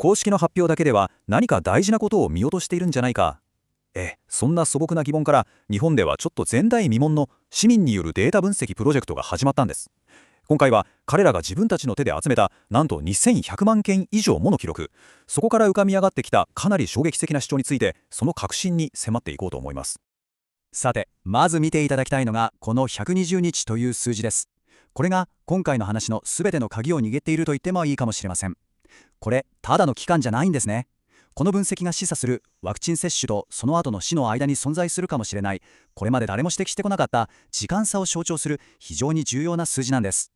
公式の発表だけでは何か大事なことを見落としているんじゃないか。そんな素朴な疑問から日本ではちょっと前代未聞の市民によるデータ分析プロジェクトが始まったんです。今回は彼らが自分たちの手で集めたなんと2100万件以上もの記録、そこから浮かび上がってきたかなり衝撃的な主張についてその核心に迫っていこうと思います。さて、まず見ていただきたいのがこの120日という数字です。これが今回の話の全ての鍵を握っていると言ってもいいかもしれません。これ、ただの期間じゃないんですね。この分析が示唆するワクチン接種とその後の死の間に存在するかもしれない、これまで誰も指摘してこなかった時間差を象徴する非常に重要な数字なんです。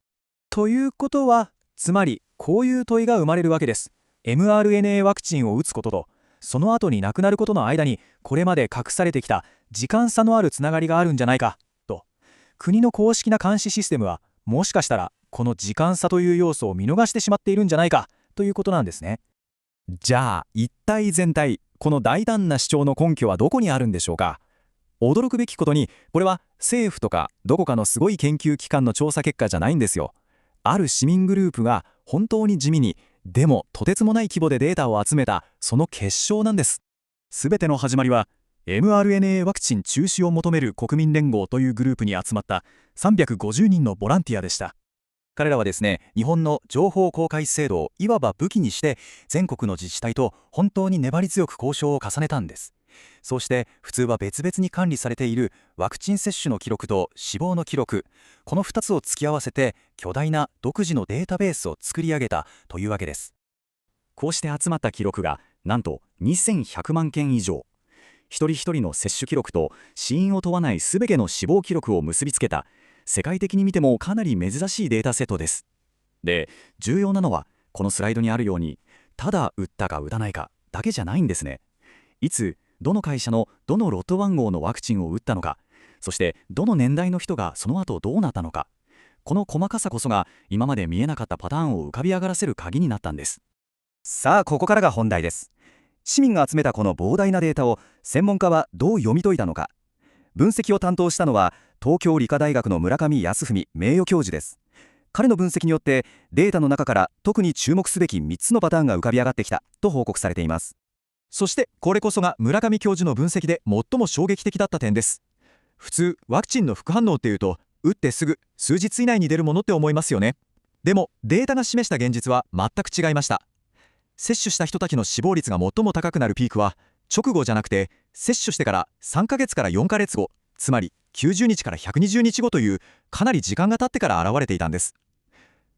ということは、つまりこういう問いが生まれるわけです。mRNA ワクチンを打つことと、その後に亡くなることの間にこれまで隠されてきた時間差のあるつながりがあるんじゃないかと。国の公式な監視システムはもしかしたらこの時間差という要素を見逃してしまっているんじゃないかということなんですね。じゃあ一体全体、この大胆な主張の根拠はどこにあるんでしょうか。驚くべきことに、これは政府とかどこかのすごい研究機関の調査結果じゃないんですよ。ある市民グループが本当に地味に、でもとてつもない規模でデータを集めたその結晶なんです。すべての始まりは mRNA ワクチン中止を求める国民連合というグループに集まった350人のボランティアでした。彼らはですね、日本の情報公開制度をいわば武器にして全国の自治体と本当に粘り強く交渉を重ねたんです。そうして普通は別々に管理されているワクチン接種の記録と死亡の記録、この2つを突き合わせて巨大な独自のデータベースを作り上げたというわけです。こうして集まった記録がなんと2100万件以上、一人一人の接種記録と死因を問わない全ての死亡記録を結びつけた世界的に見てもかなり珍しいデータセットです。で、重要なのはこのスライドにあるように、ただ打ったか打たないかだけじゃないんですね。いつどの会社のどのロット番号のワクチンを打ったのか、そしてどの年代の人がその後どうなったのか、この細かさこそが今まで見えなかったパターンを浮かび上がらせる鍵になったんです。さあここからが本題です。市民が集めたこの膨大なデータを専門家はどう読み解いたのか。分析を担当したのは東京理科大学の村上康文名誉教授です。彼の分析によってデータの中から特に注目すべき3つのパターンが浮かび上がってきたと報告されています。そしてこれこそが村上教授の分析で最も衝撃的だった点です。普通ワクチンの副反応っていうと、打ってすぐ数日以内に出るものって思いますよね。でもデータが示した現実は全く違いました。接種した人たちの死亡率が最も高くなるピークは直後じゃなくて、接種してから3ヶ月から4ヶ月後、つまり90日から120日後というかなり時間が経ってから現れていたんです。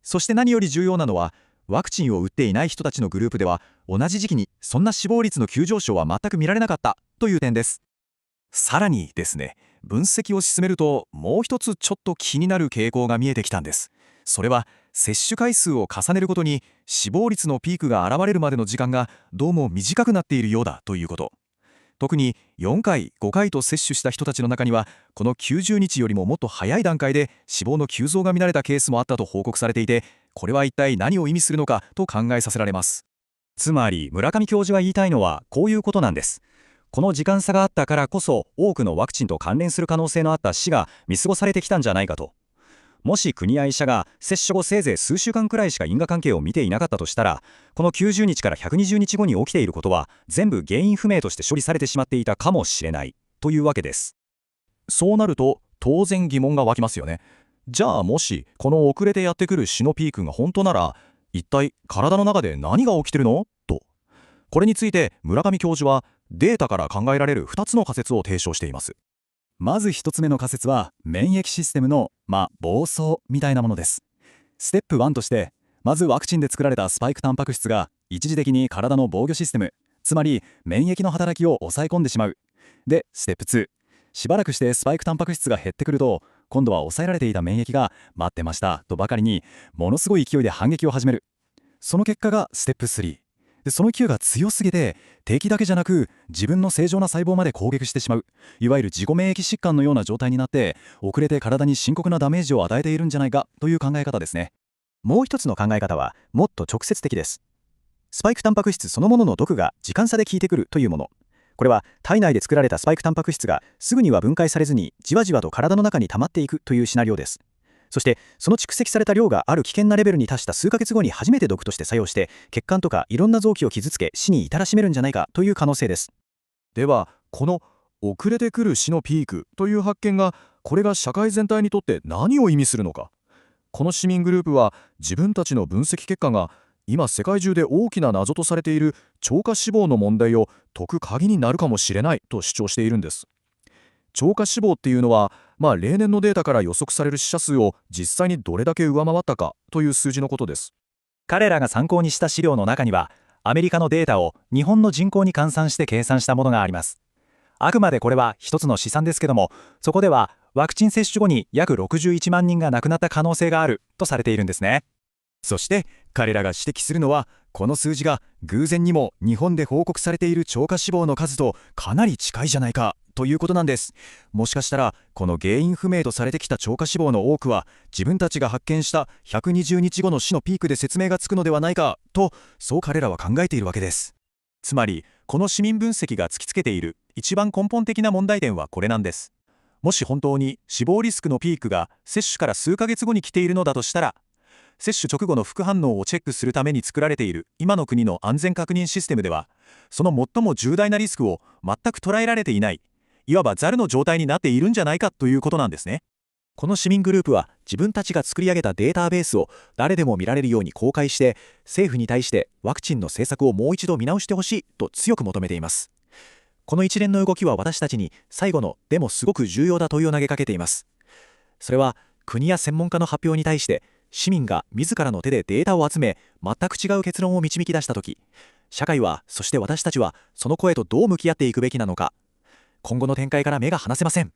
そして何より重要なのは、ワクチンを打っていない人たちのグループでは同じ時期にそんな死亡率の急上昇は全く見られなかったという点です。さらにですね、分析を進めるともう一つちょっと気になる傾向が見えてきたんです。それは接種回数を重ねるごとに死亡率のピークが現れるまでの時間がどうも短くなっているようだということ。特に4回5回と接種した人たちの中には、この90日よりももっと早い段階で死亡の急増が見られたケースもあったと報告されていて、これは一体何を意味するのかと考えさせられます。つまり村上教授が言いたいのはこういうことなんです。この時間差があったからこそ多くのワクチンと関連する可能性のあった死が見過ごされてきたんじゃないかと。もし国や医者が接種後せいぜい数週間くらいしか因果関係を見ていなかったとしたら、この90日から120日後に起きていることは全部原因不明として処理されてしまっていたかもしれないというわけです。そうなると当然疑問が湧きますよね。じゃあもしこの遅れてやってくる死のピークが本当なら、一体体の中で何が起きてるのと。これについて村上教授はデータから考えられる2つの仮説を提唱しています。まず1つ目の仮説は免疫システムの暴走みたいなものです。ステップ1として、まずワクチンで作られたスパイクタンパク質が一時的に体の防御システム、つまり免疫の働きを抑え込んでしまう。でステップ2、しばらくしてスパイクタンパク質が減ってくると、今度は抑えられていた免疫が待ってましたとばかりにものすごい勢いで反撃を始める。その結果がステップ3で、その勢いが強すぎて敵だけじゃなく自分の正常な細胞まで攻撃してしまう、いわゆる自己免疫疾患のような状態になって、遅れて体に深刻なダメージを与えているんじゃないかという考え方ですね。もう一つの考え方はもっと直接的です。スパイクタンパク質そのものの毒が時間差で効いてくるというもの。これは体内で作られたスパイクタンパク質がすぐには分解されずにじわじわと体の中に溜まっていくというシナリオです。そしてその蓄積された量がある危険なレベルに達した数ヶ月後に初めて毒として作用して血管とかいろんな臓器を傷つけ死に至らしめるんじゃないかという可能性です。では、この遅れてくる死のピークという発見が、これが社会全体にとって何を意味するのか。この市民グループは自分たちの分析結果が今世界中で大きな謎とされている超過死亡の問題を解く鍵になるかもしれないと主張しているんです。超過死亡っていうのは、例年のデータから予測される死者数を実際にどれだけ上回ったかという数字のことです。彼らが参考にした資料の中には、アメリカのデータを日本の人口に換算して計算したものがあります。あくまでこれは一つの試算ですけども、そこではワクチン接種後に約61万人が亡くなった可能性があるとされているんですね。そして彼らが指摘するのは、この数字が偶然にも日本で報告されている超過死亡の数とかなり近いじゃないかということなんです。もしかしたらこの原因不明とされてきた超過死亡の多くは、自分たちが発見した120日後の死のピークで説明がつくのではないかと、そう彼らは考えているわけです。つまりこの市民分析が突きつけている一番根本的な問題点はこれなんです。もし本当に死亡リスクのピークが接種から数ヶ月後に来ているのだとしたら、接種直後の副反応をチェックするために作られている今の国の安全確認システムでは、その最も重大なリスクを全く捉えられていない、いわばザルの状態になっているんじゃないかということなんですね。この市民グループは自分たちが作り上げたデータベースを誰でも見られるように公開して、政府に対してワクチンの政策をもう一度見直してほしいと強く求めています。この一連の動きは私たちに最後のでもすごく重要な問いを投げかけています。それは国や専門家の発表に対して市民が自らの手でデータを集め、全く違う結論を導き出したとき、社会は、そして私たちはその声とどう向き合っていくべきなのか。今後の展開から目が離せません。